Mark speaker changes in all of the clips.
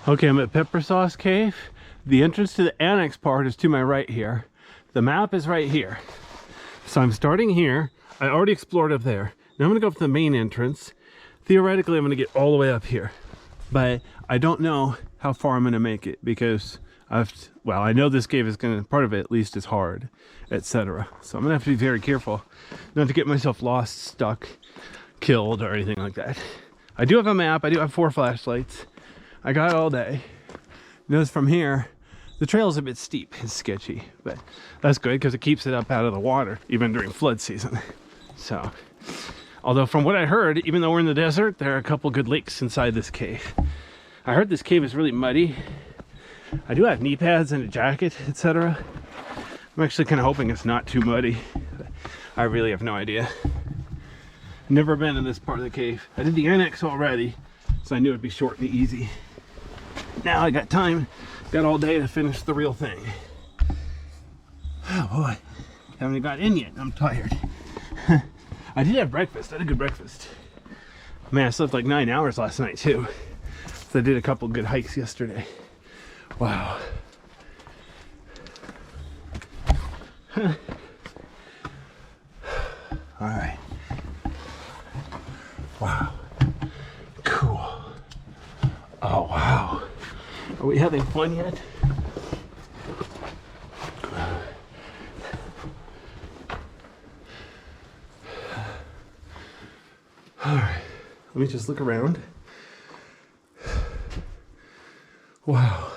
Speaker 1: Okay, I'm at Peppersauce Cave. The entrance to the annex part is to my right here. The map is right here. So I'm starting here. I already explored up there. Now I'm gonna go up to the main entrance. Theoretically, I'm gonna get all the way up here. But I don't know how far I'm gonna make it because I know this cave is gonna, part of it at least is hard, etc. So I'm gonna have to be very careful not to get myself lost, stuck, killed, or anything like that. I do have a map. I do have 4 flashlights. I got all day. Notice from here, the trail's a bit steep. It's sketchy, but that's good because it keeps it up out of the water, even during flood season. So, although from what I heard, even though we're in the desert, there are a couple good lakes inside this cave. I heard this cave is really muddy. I do have knee pads and a jacket, etc. I'm actually kind of hoping it's not too muddy. I really have no idea. Never been in this part of the cave. I did the annex already, so I knew it'd be short and easy. Now I got time, got all day to finish the real thing. Oh boy, haven't got in yet. I'm tired. I did have breakfast. I had a good breakfast. Man, I slept like 9 hours last night too. So I did a couple good hikes yesterday. Wow. All right. Wow. Cool. Oh, wow. Are we having fun yet? All right. Let me just look around. Wow.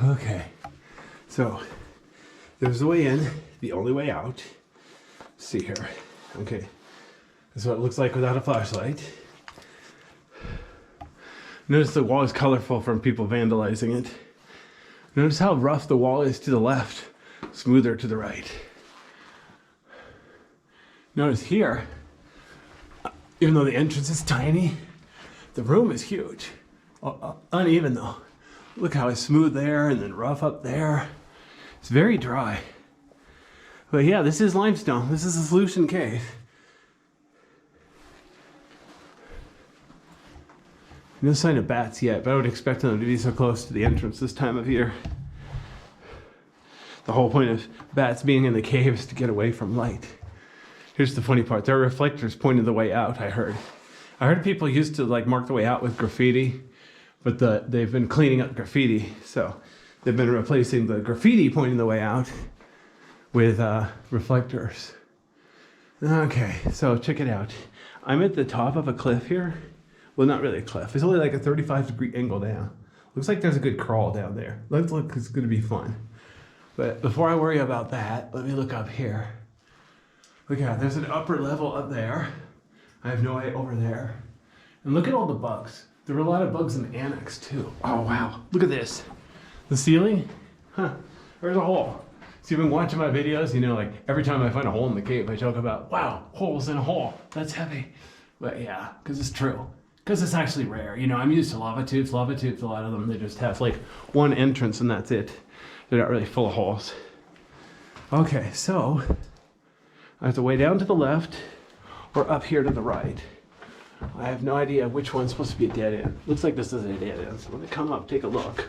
Speaker 1: Okay. So, there's the way in, the only way out. Let's see here. Okay. That's what it looks like without a flashlight. Notice the wall is colorful from people vandalizing it. Notice how rough the wall is to the left, smoother to the right. Notice here, even though the entrance is tiny, the room is huge. Uneven though. Look how it's smooth there and then rough up there. It's very dry. But yeah, this is limestone. This is a solution cave. No sign of bats yet, but I would expect them to be so close to the entrance this time of year. The whole point of bats being in the cave is to get away from light. Here's the funny part. There are reflectors pointing the way out, I heard. I heard people used to like mark the way out with graffiti, but they've been cleaning up graffiti. So they've been replacing the graffiti pointing the way out with reflectors. Okay, so check it out. I'm at the top of a cliff here. Well, not really a cliff. It's only like a 35-degree angle down. Looks like there's a good crawl down there. Looks like it's going to be fun. But before I worry about that, let me look up here. Look out, there's an upper level up there. I have no way over there. And look at all the bugs. There were a lot of bugs in the annex too. Oh wow, look at this. The ceiling, there's a hole. So you've been watching my videos, you know, like every time I find a hole in the cave, I joke about, wow, holes in a hole, that's heavy. But yeah, because it's true. Because it's actually rare. You know, I'm used to lava tubes. Lava tubes, a lot of them, they just have like one entrance and that's it. They're not really full of holes. Okay, so I have to way down to the left or up here to the right. I have no idea which one's supposed to be a dead end. Looks like this is a dead end. So let me come up, take a look.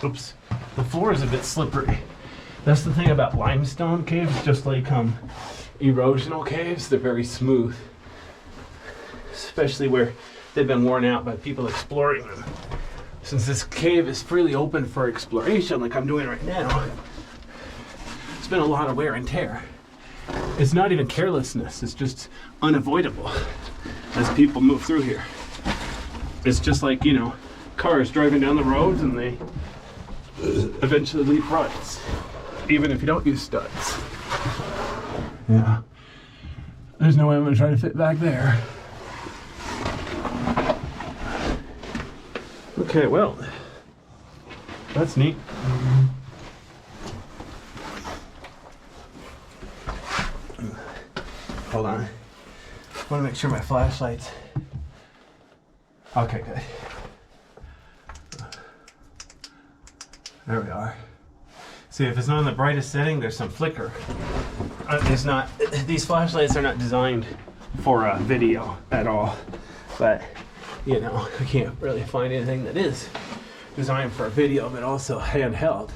Speaker 1: Oops, the floor is a bit slippery. That's the thing about limestone caves, just like erosional caves, they're very smooth. Especially where they've been worn out by people exploring them. Since this cave is freely open for exploration, like I'm doing right now, it's been a lot of wear and tear. It's not even carelessness, it's just unavoidable as people move through here. It's just like, you know, cars driving down the roads and they eventually leave ruts, even if you don't use studs. Yeah. There's no way I'm gonna try to fit back there. Okay, well, that's neat. Hold on. I want to make sure my flashlight's... Okay, good. There we are. See, if it's not in the brightest setting, there's some flicker. It's not... These flashlights are not designed for video at all. But you know, I can't really find anything that is designed for a video, but also handheld.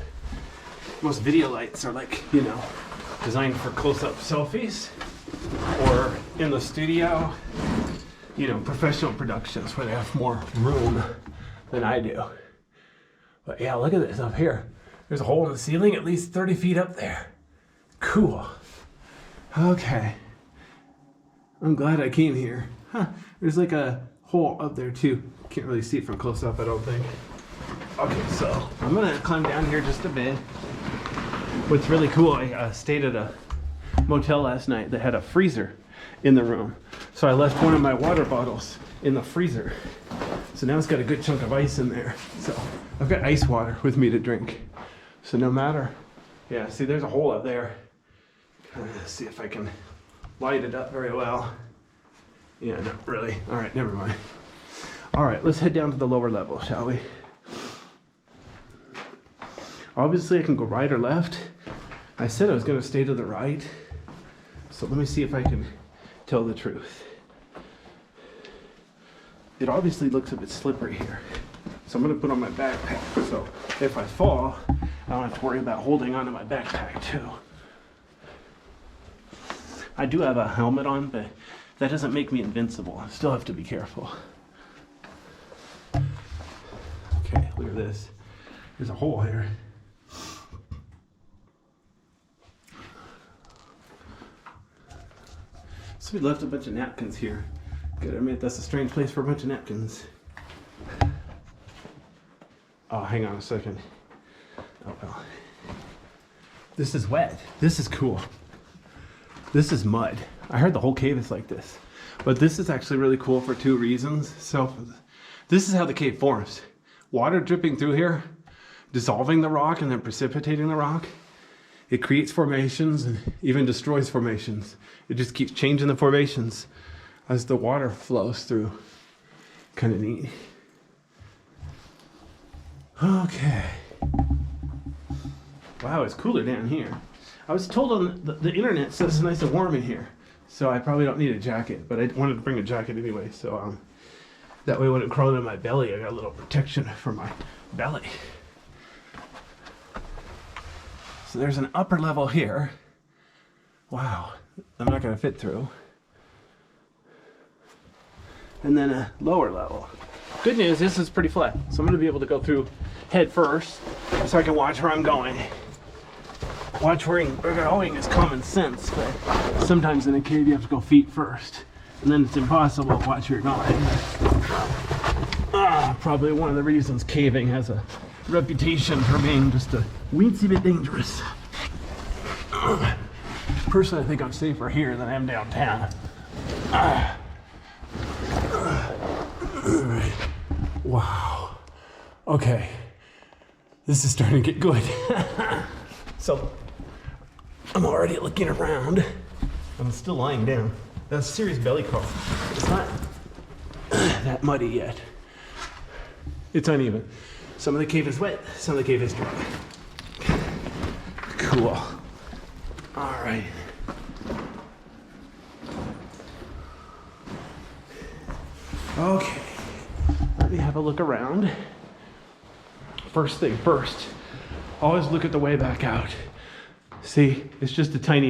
Speaker 1: Most video lights are like, you know, designed for close-up selfies or in the studio, you know, professional productions where they have more room than I do. But yeah, look at this up here. There's a hole in the ceiling at least 30 feet up there. Cool. Okay. I'm glad I came here. Huh. There's like a hole up there too. Can't really see it from close up, I don't think. Okay, so I'm gonna climb down here just a bit. What's really cool, I stayed at a motel last night that had a freezer in the room. So I left one of my water bottles in the freezer. So now it's got a good chunk of ice in there. So I've got ice water with me to drink. So no matter, yeah, see there's a hole up there. Let's see if I can light it up very well. Yeah, not really. All right, never mind. All right, let's head down to the lower level, shall we? Obviously I can go right or left. I said I was gonna stay to the right. So let me see if I can tell the truth. It obviously looks a bit slippery here. So I'm gonna put on my backpack. So if I fall, I don't have to worry about holding onto my backpack too. I do have a helmet on, but that doesn't make me invincible. I still have to be careful. Okay, look at this. There's a hole here. So we left a bunch of napkins here. Gotta admit, that's a strange place for a bunch of napkins. Oh, hang on a second. Oh, well. This is wet. This is cool. This is mud. I heard the whole cave is like this. But this is actually really cool for two reasons. So this is how the cave forms. Water dripping through here, dissolving the rock and then precipitating the rock. It creates formations and even destroys formations. It just keeps changing the formations as the water flows through. Kind of neat. Okay. Wow, it's cooler down here. I was told on the internet says it's nice and warm in here. So I probably don't need a jacket, but I wanted to bring a jacket anyway. So that way when it crawled in my belly, I got a little protection for my belly. So there's an upper level here. Wow, I'm not gonna fit through. And then a lower level. Good news, this is pretty flat. So I'm gonna be able to go through head first so I can watch where I'm going. Watch where going is common sense, but sometimes in a cave you have to go feet first. And then it's impossible to watch where you're going. Probably one of the reasons caving has a reputation for being just a weensy bit dangerous. Personally, I think I'm safer here than I am downtown. Wow. Okay. This is starting to get good. So, I'm already looking around. I'm still lying down. That's a serious belly crawl. It's not that muddy yet. It's uneven. Some of the cave is wet, some of the cave is dry. Cool. All right. Okay. Let me have a look around. First thing first, always look at the way back out. See, it's just a tiny